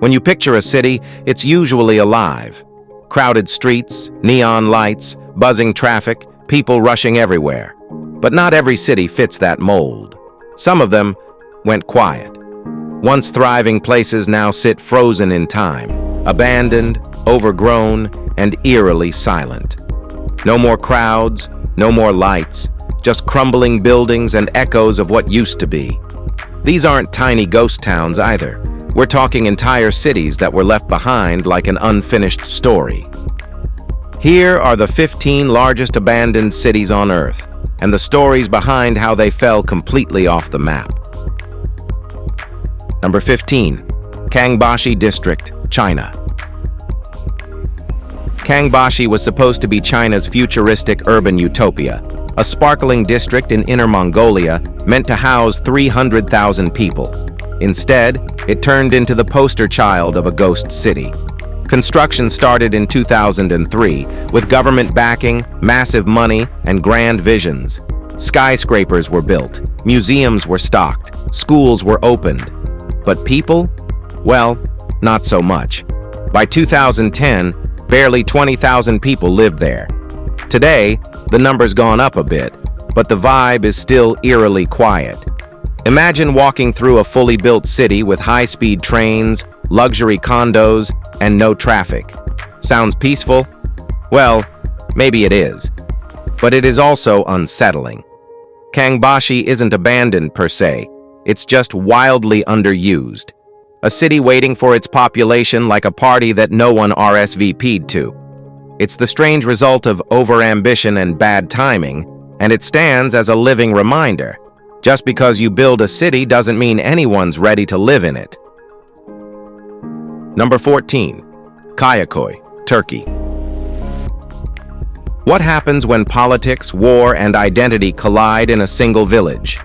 When you picture a city, it's usually alive. Crowded streets, neon lights, buzzing traffic, people rushing everywhere. But not every city fits that mold. Some of them went quiet. Once thriving places now sit frozen in time, abandoned, overgrown, and eerily silent. No more crowds, no more lights, just crumbling buildings and echoes of what used to be. These aren't tiny ghost towns either. We're talking entire cities that were left behind like an unfinished story. Here are the 15 largest abandoned cities on Earth, and the stories behind how they fell completely off the map. Number 15. Kangbashi District, China. Kangbashi was supposed to be China's futuristic urban utopia, a sparkling district in Inner Mongolia meant to house 300,000 people. Instead, it turned into the poster child of a ghost city. Construction started in 2003, with government backing, massive money, and grand visions. Skyscrapers were built, museums were stocked, schools were opened. But people? Well, not so much. By 2010, barely 20,000 people lived there. Today, the number's gone up a bit, but the vibe is still eerily quiet. Imagine walking through a fully built city with high-speed trains, luxury condos, and no traffic. Sounds peaceful? Well, maybe it is. But it is also unsettling. Kangbashi isn't abandoned per se. It's just wildly underused. A city waiting for its population like a party that no one RSVP'd to. It's the strange result of overambition and bad timing, and it stands as a living reminder. Just because you build a city doesn't mean anyone's ready to live in it. Number 14. Kayaköy, Turkey. What happens when politics, war, and identity collide in a single village?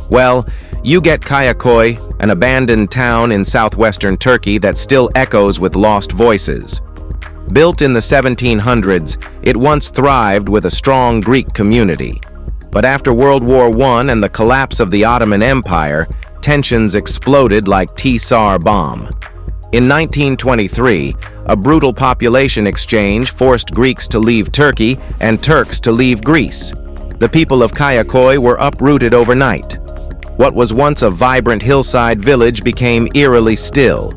Well, you get Kayaköy, an abandoned town in southwestern Turkey that still echoes with lost voices. Built in the 1700s, it once thrived with a strong Greek community. But after World War I and the collapse of the Ottoman Empire, tensions exploded like Tsar bomb. In 1923, a brutal population exchange forced Greeks to leave Turkey and Turks to leave Greece. The people of Kayaköy were uprooted overnight. What was once a vibrant hillside village became eerily still.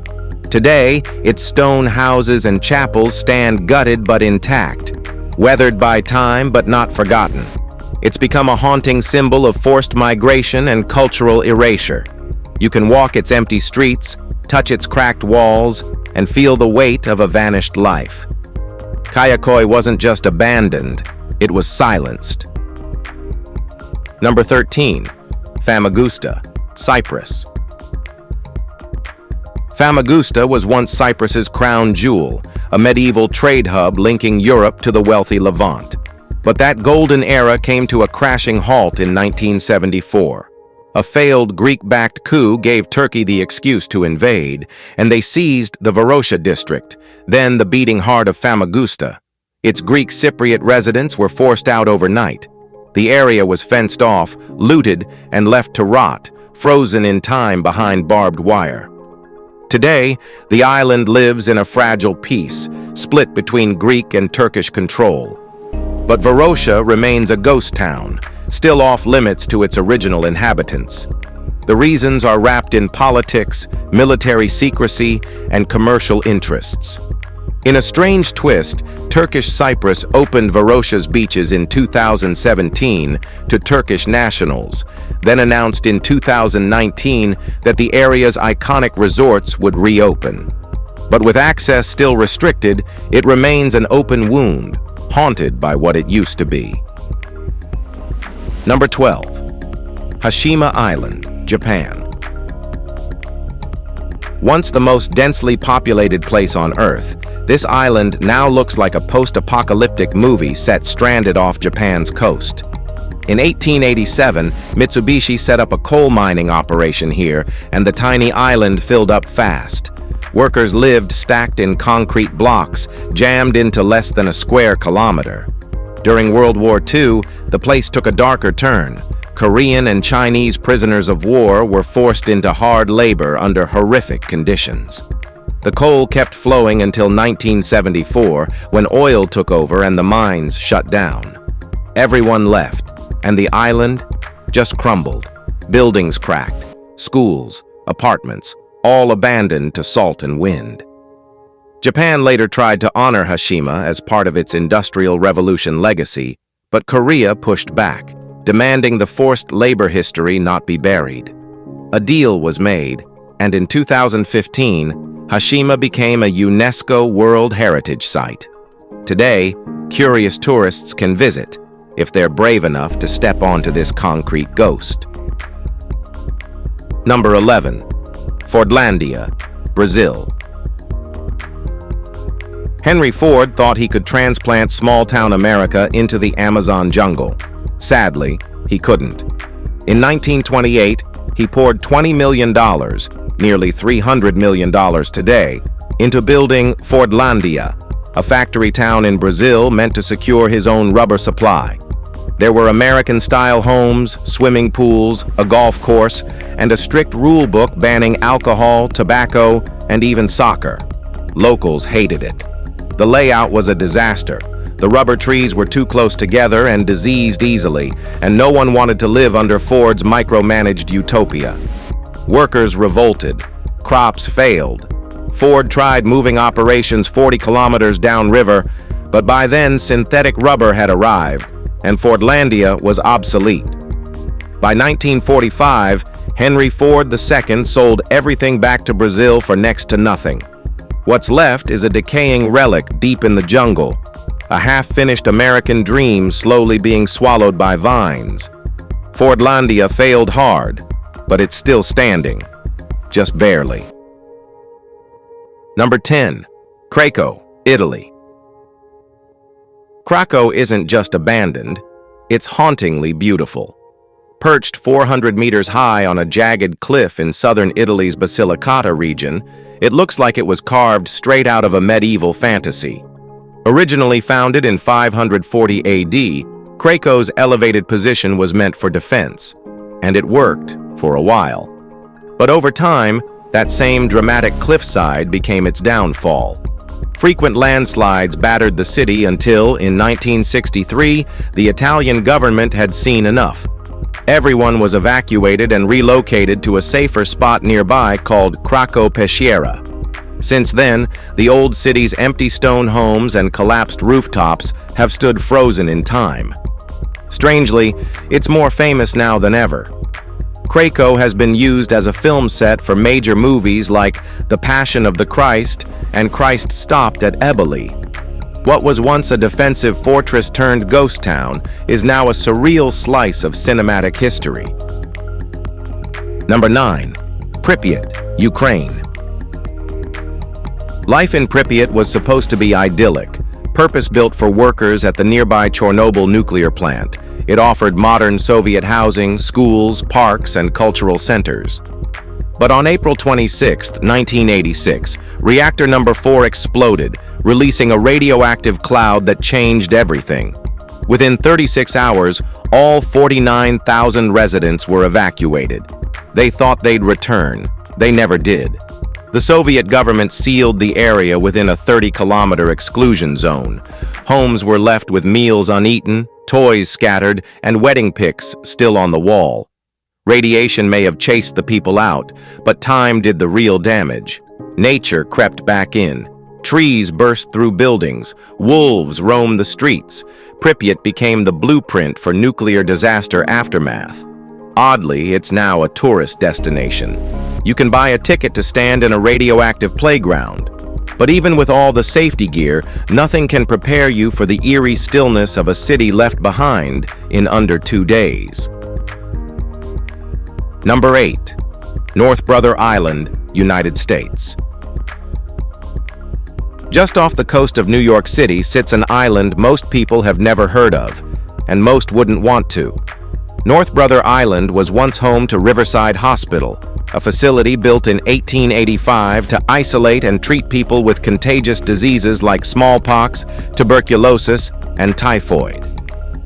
Today, its stone houses and chapels stand gutted but intact, weathered by time but not forgotten. It's become a haunting symbol of forced migration and cultural erasure. You can walk its empty streets, touch its cracked walls, and feel the weight of a vanished life. Kayaköy wasn't just abandoned, it was silenced. Number 13. Famagusta, Cyprus. Famagusta was once Cyprus's crown jewel, a medieval trade hub linking Europe to the wealthy Levant. But that golden era came to a crashing halt in 1974. A failed Greek-backed coup gave Turkey the excuse to invade, and they seized the Varosha district, then the beating heart of Famagusta. Its Greek Cypriot residents were forced out overnight. The area was fenced off, looted, and left to rot, frozen in time behind barbed wire. Today, the island lives in a fragile peace, split between Greek and Turkish control. But Varosha remains a ghost town, still off limits to its original inhabitants. The reasons are wrapped in politics, military secrecy, and commercial interests. In a strange twist, Turkish Cyprus opened Varosha's beaches in 2017 to Turkish nationals, then announced in 2019 that the area's iconic resorts would reopen. But with access still restricted, it remains an open wound, haunted by what it used to be. Number 12. Hashima Island, Japan. Once the most densely populated place on Earth, this island now looks like a post-apocalyptic movie set stranded off Japan's coast. In 1887, Mitsubishi set up a coal mining operation here, and the tiny island filled up fast. Workers lived stacked in concrete blocks, jammed into less than a square kilometer. During World War II, the place took a darker turn. Korean and Chinese prisoners of war were forced into hard labor under horrific conditions. The coal kept flowing until 1974, when oil took over and the mines shut down. Everyone left, and the island just crumbled. Buildings cracked, schools, apartments, all abandoned to salt and wind. Japan later tried to honor Hiroshima as part of its Industrial Revolution legacy, but Korea pushed back, demanding the forced labor history not be buried. A deal was made, and in 2015, Hiroshima became a UNESCO World Heritage Site. Today, curious tourists can visit, if they're brave enough to step onto this concrete ghost. Number 11. Fordlandia, Brazil. Henry Ford thought he could transplant small-town America into the Amazon jungle. Sadly, he couldn't. In 1928, he poured $20 million, nearly $300 million today, into building Fordlandia, a factory town in Brazil meant to secure his own rubber supply. There were American-style homes, swimming pools, a golf course, and a strict rule book banning alcohol, tobacco, and even soccer. Locals hated it. The layout was a disaster. The rubber trees were too close together and diseased easily, and no one wanted to live under Ford's micromanaged utopia. Workers revolted. Crops failed. Ford tried moving operations 40 kilometers downriver, but by then synthetic rubber had arrived, and Fordlandia was obsolete. By 1945, Henry Ford II sold everything back to Brazil for next to nothing. What's left is a decaying relic deep in the jungle, a half-finished American dream slowly being swallowed by vines. Fordlandia failed hard, but it's still standing, just barely. Number 10. Krakow, Italy. Krakow isn't just abandoned, it's hauntingly beautiful. Perched 400 meters high on a jagged cliff in southern Italy's Basilicata region, it looks like it was carved straight out of a medieval fantasy. Originally founded in 540 AD, Krakow's elevated position was meant for defense, and it worked for a while. But over time, that same dramatic cliffside became its downfall. Frequent landslides battered the city until, in 1963, the Italian government had seen enough. Everyone was evacuated and relocated to a safer spot nearby called Krakow Peschiera. Since then, the old city's empty stone homes and collapsed rooftops have stood frozen in time. Strangely, it's more famous now than ever. Krakow has been used as a film set for major movies like The Passion of the Christ and Christ Stopped at Eboli. What was once a defensive fortress turned ghost town is now a surreal slice of cinematic history. Number 9. Pripyat, Ukraine. Life in Pripyat was supposed to be idyllic, purpose-built for workers at the nearby Chernobyl nuclear plant. It offered modern Soviet housing, schools, parks, and cultural centers. But on April 26, 1986, reactor number 4 exploded, releasing a radioactive cloud that changed everything. Within 36 hours, all 49,000 residents were evacuated. They thought they'd return. They never did. The Soviet government sealed the area within a 30-kilometer exclusion zone. Homes were left with meals uneaten, toys scattered, and wedding pics still on the wall. Radiation may have chased the people out, but time did the real damage. Nature crept back in. Trees burst through buildings. Wolves roamed the streets. Pripyat became the blueprint for nuclear disaster aftermath. Oddly, it's now a tourist destination. You can buy a ticket to stand in a radioactive playground. But even with all the safety gear, nothing can prepare you for the eerie stillness of a city left behind in under 2 days. Number 8. North Brother Island, United States. Just off the coast of New York City sits an island most people have never heard of, and most wouldn't want to. North Brother Island was once home to Riverside Hospital, a facility built in 1885 to isolate and treat people with contagious diseases like smallpox, tuberculosis, and typhoid.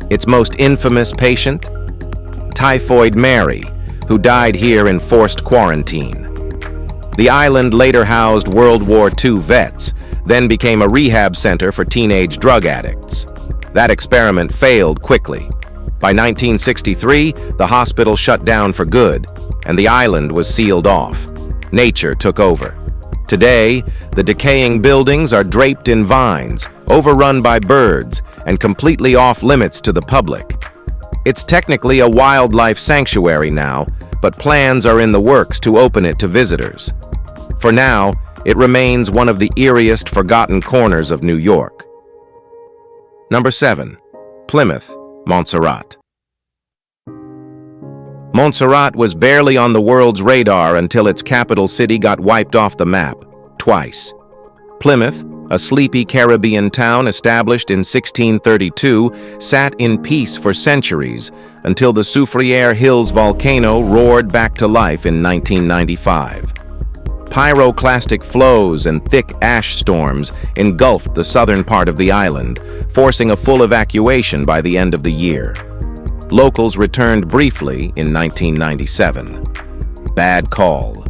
Its most infamous patient? Typhoid Mary, who died here in forced quarantine. The island later housed World War II vets, then became a rehab center for teenage drug addicts. That experiment failed quickly. By 1963, the hospital shut down for good, and the island was sealed off. Nature took over. Today, the decaying buildings are draped in vines, overrun by birds, and completely off-limits to the public. It's technically a wildlife sanctuary now, but plans are in the works to open it to visitors. For now, it remains one of the eeriest forgotten corners of New York. Number 7. Plymouth, Montserrat. Montserrat was barely on the world's radar until its capital city got wiped off the map, twice. Plymouth, a sleepy Caribbean town established in 1632, sat in peace for centuries until the Soufriere Hills volcano roared back to life in 1995. Pyroclastic flows and thick ash storms engulfed the southern part of the island, forcing a full evacuation by the end of the year. Locals returned briefly in 1997. Bad call.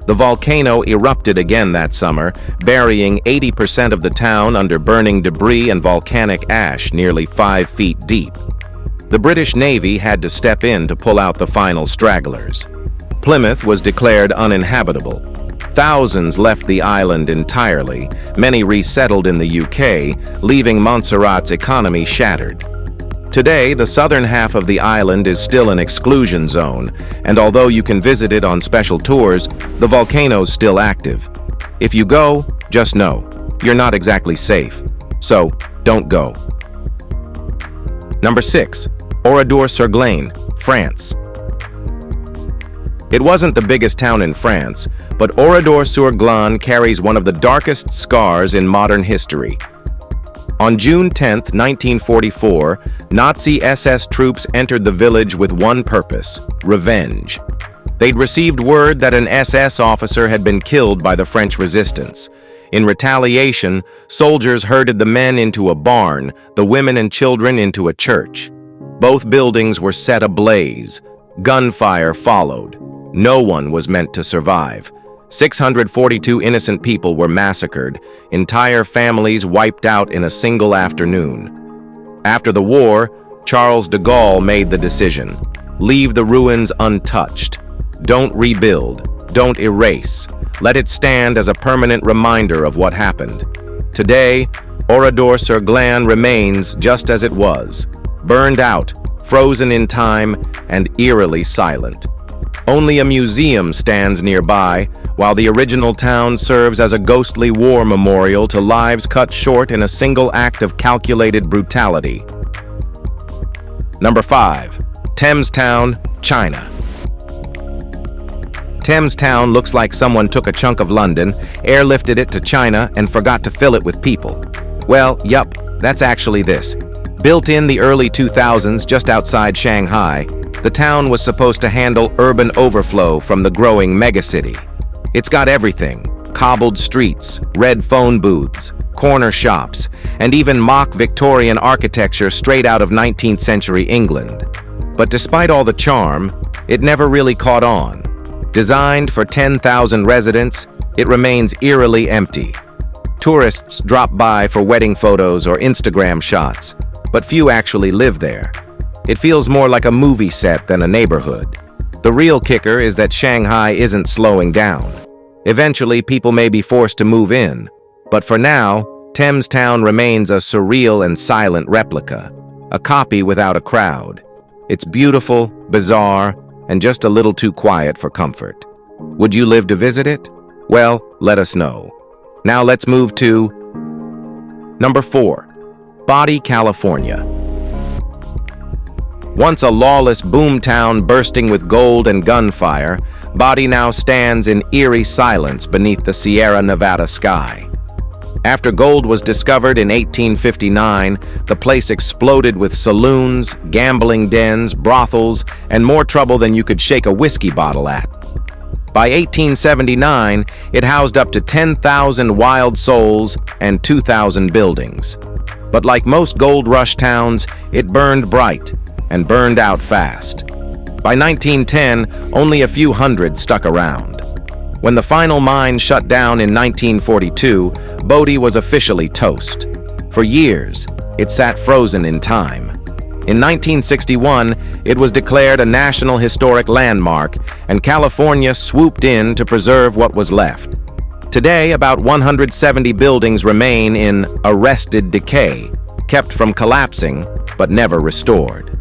The volcano erupted again that summer, burying 80% of the town under burning debris and volcanic ash nearly 5 feet deep. The British Navy had to step in to pull out the final stragglers. Plymouth was declared uninhabitable. Thousands left the island entirely, many resettled in the UK, leaving Montserrat's economy shattered. Today, the southern half of the island is still an exclusion zone, and although you can visit it on special tours, the volcano's still active. If you go, just know, you're not exactly safe. So, don't go. Number 6. Oradour-sur-Glane, France. It wasn't the biggest town in France, but Oradour-sur-Glane carries one of the darkest scars in modern history. On June 10, 1944, Nazi SS troops entered the village with one purpose: revenge. They'd received word that an SS officer had been killed by the French resistance. In retaliation, soldiers herded the men into a barn, the women and children into a church. Both buildings were set ablaze. Gunfire followed. No one was meant to survive. 642 innocent people were massacred, entire families wiped out in a single afternoon. After the war, Charles de Gaulle made the decision: leave the ruins untouched. Don't rebuild, don't erase. Let it stand as a permanent reminder of what happened. Today, Oradour-sur-Glane remains just as it was, burned out, frozen in time, and eerily silent. Only a museum stands nearby, while the original town serves as a ghostly war memorial to lives cut short in a single act of calculated brutality. Number 5. Thames Town, China. Thames Town looks like someone took a chunk of London, airlifted it to China, and forgot to fill it with people. Well, yup, that's actually this. Built in the early 2000s just outside Shanghai, the town was supposed to handle urban overflow from the growing megacity. It's got everything: cobbled streets, red phone booths, corner shops, and even mock Victorian architecture straight out of 19th century England. But despite all the charm, it never really caught on. Designed for 10,000 residents, it remains eerily empty. Tourists drop by for wedding photos or Instagram shots, but few actually live there. It feels more like a movie set than a neighborhood. The real kicker is that Shanghai isn't slowing down. Eventually, people may be forced to move in, but for now, Thames Town remains a surreal and silent replica, a copy without a crowd. It's beautiful, bizarre, and just a little too quiet for comfort. Would you live to visit it? Well, let us know. Now let's move to number 4. Body, California. Once a lawless boomtown bursting with gold and gunfire, Body now stands in eerie silence beneath the Sierra Nevada sky. After gold was discovered in 1859, the place exploded with saloons, gambling dens, brothels, and more trouble than you could shake a whiskey bottle at. By 1879, it housed up to 10,000 wild souls and 2,000 buildings. But like most gold rush towns, it burned bright and burned out fast. By 1910, only a few hundred stuck around. When the final mine shut down in 1942, Bodie was officially toast. For years, it sat frozen in time. In 1961, it was declared a National Historic Landmark, and California swooped in to preserve what was left. Today, about 170 buildings remain in arrested decay, kept from collapsing, but never restored.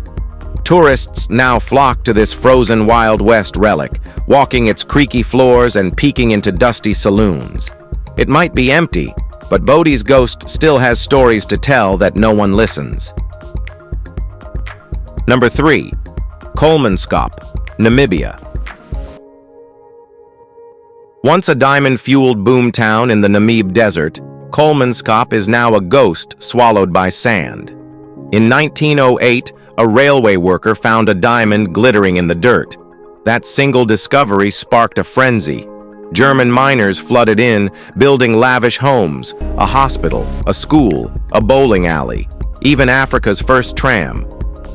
Tourists now flock to this frozen Wild West relic, walking its creaky floors and peeking into dusty saloons. It might be empty, but Bodie's ghost still has stories to tell that no one listens. Number 3. Kolmanskop, Namibia. Once a diamond-fueled boomtown in the Namib Desert, Kolmanskop is now a ghost swallowed by sand. In 1908, a railway worker found a diamond glittering in the dirt. That single discovery sparked a frenzy. German miners flooded in, building lavish homes, a hospital, a school, a bowling alley, even Africa's first tram.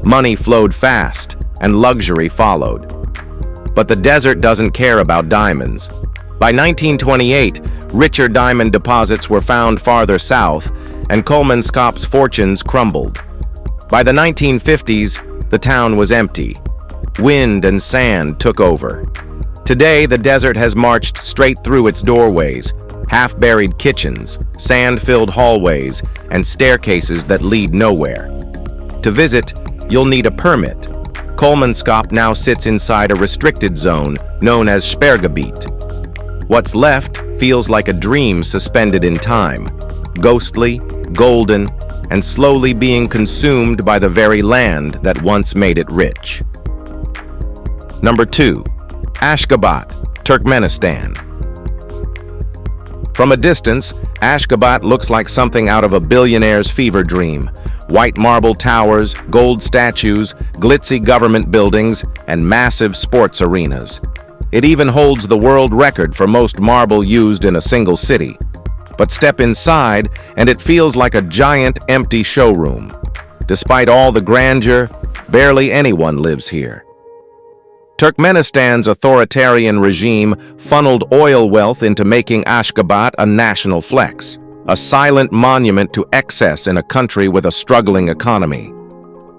Money flowed fast, and luxury followed. But the desert doesn't care about diamonds. By 1928, richer diamond deposits were found farther south, and Kolmanskop's fortunes crumbled. By the 1950s, the town was empty. Wind and sand took over. Today, the desert has marched straight through its doorways, half-buried kitchens, sand-filled hallways, and staircases that lead nowhere. To visit, you'll need a permit. Kolmanskop now sits inside a restricted zone known as Sperrgebiet. What's left feels like a dream suspended in time, ghostly, golden, and slowly being consumed by the very land that once made it rich. Number 2. Ashgabat, Turkmenistan. From a distance, Ashgabat looks like something out of a billionaire's fever dream. White marble towers, gold statues, glitzy government buildings, and massive sports arenas. It even holds the world record for most marble used in a single city. But step inside, and it feels like a giant, empty showroom. Despite all the grandeur, barely anyone lives here. Turkmenistan's authoritarian regime funneled oil wealth into making Ashgabat a national flex, a silent monument to excess in a country with a struggling economy.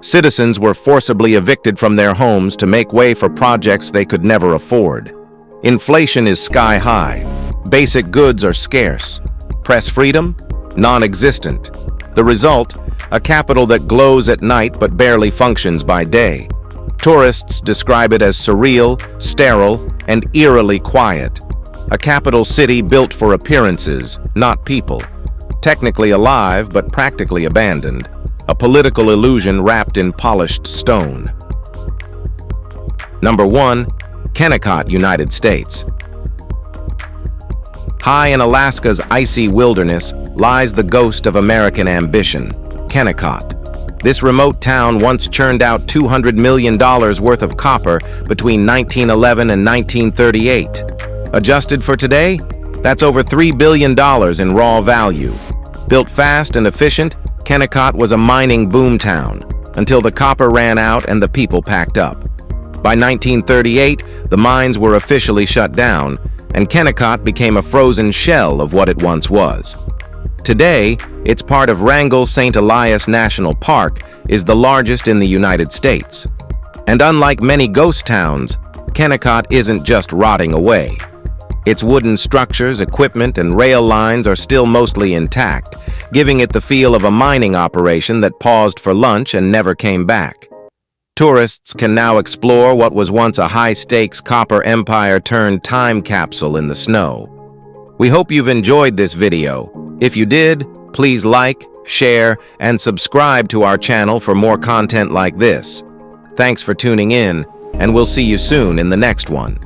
Citizens were forcibly evicted from their homes to make way for projects they could never afford. Inflation is sky high. Basic goods are scarce. Press freedom? Non-existent. The result? A capital that glows at night but barely functions by day. Tourists describe it as surreal, sterile, and eerily quiet. A capital city built for appearances, not people. Technically alive, but practically abandoned. A political illusion wrapped in polished stone. Number 1. Kennecott, United States. High in Alaska's icy wilderness lies the ghost of American ambition, Kennecott. This remote town once churned out $200 million worth of copper between 1911 and 1938. Adjusted for today, that's over $3 billion in raw value. Built fast and efficient, Kennecott was a mining boomtown until the copper ran out and the people packed up. By 1938, the mines were officially shut down, and Kennecott became a frozen shell of what it once was. Today, it's part of Wrangell St. Elias National Park, is the largest in the United States. And unlike many ghost towns, Kennecott isn't just rotting away. Its wooden structures, equipment, and rail lines are still mostly intact, giving it the feel of a mining operation that paused for lunch and never came back. Tourists can now explore what was once a high-stakes copper empire turned time capsule in the snow. We hope you've enjoyed this video. If you did, please like, share, and subscribe to our channel for more content like this. Thanks for tuning in, and we'll see you soon in the next one.